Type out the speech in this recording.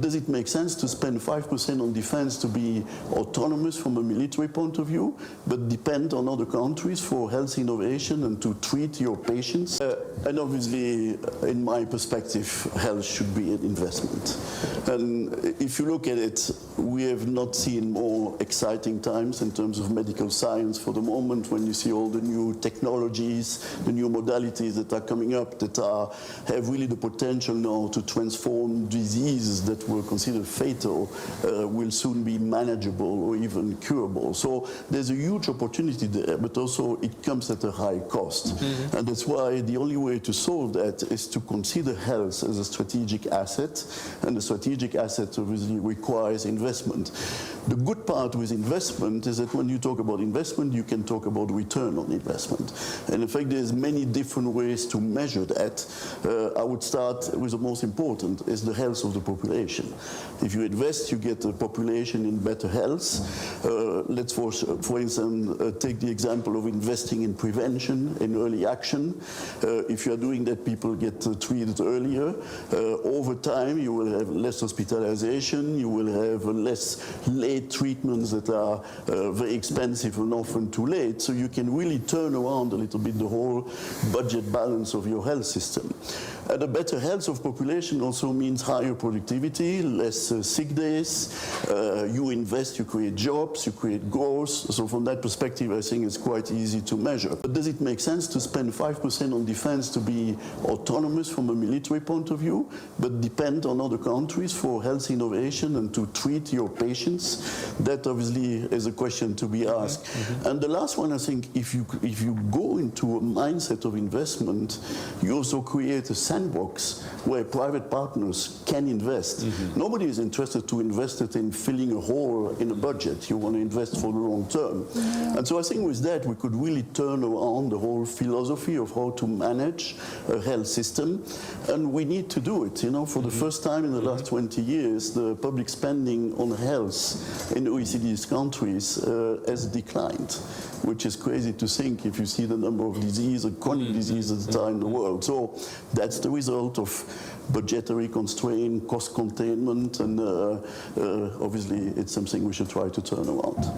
does it make sense to spend 5% on defense to be autonomous from a military point of view, but depend on other countries for health innovation and to treat your patients? And obviously, in my perspective, health should be an investment. And if you look at it, we have not seen more exciting times in terms of medical science for the moment, when you see all the new technologies, the new modalities that are coming up that have really the potential now to transform diseases that were considered fatal, will soon be manageable or even curable. So there's a huge opportunity there, but also it comes at a high cost. And that's why the only way to solve that is to consider health as a strategic asset, and the strategic asset obviously requires investment. The good part with investment is that when you talk about investment, you can talk about return on investment. And in fact, there's many different ways to measure that. I would start with the most important, is the health of the population. If you invest, you get the population in better health. Let's, for instance, take the example of investing in prevention, in early action. If you are doing that, people get treated earlier. Over time, you will have less hospitalization, you will have less late treatments that are very expensive and often too late. So you can really turn around a little bit the whole budget balance of your health system. And a better health of population also means higher productivity, less sick days. You invest, you create jobs, you create growth. So from that perspective, I think it's quite easy to measure. But does it make sense to spend 5% on defense to be autonomous from a military point of view, but depend on other countries for health innovation and to treat your patients? That obviously is a question to be asked. And the last one, I think, if you go into a mindset of investment, you also create a sandbox where private partners can invest. Nobody is interested to invest it in filling a hole in a budget. You want to invest for the long term. And so I think with that, we could really turn around the whole philosophy of how to manage a health system. And we need to do it. You know, for the first time in the last 20 years, the public spending on health in OECD's countries has declined, which is crazy to think if you see the number of diseases, chronic diseases that are in the world. So that's the result of budgetary constraint, cost containment, and obviously it's something we should try to turn around.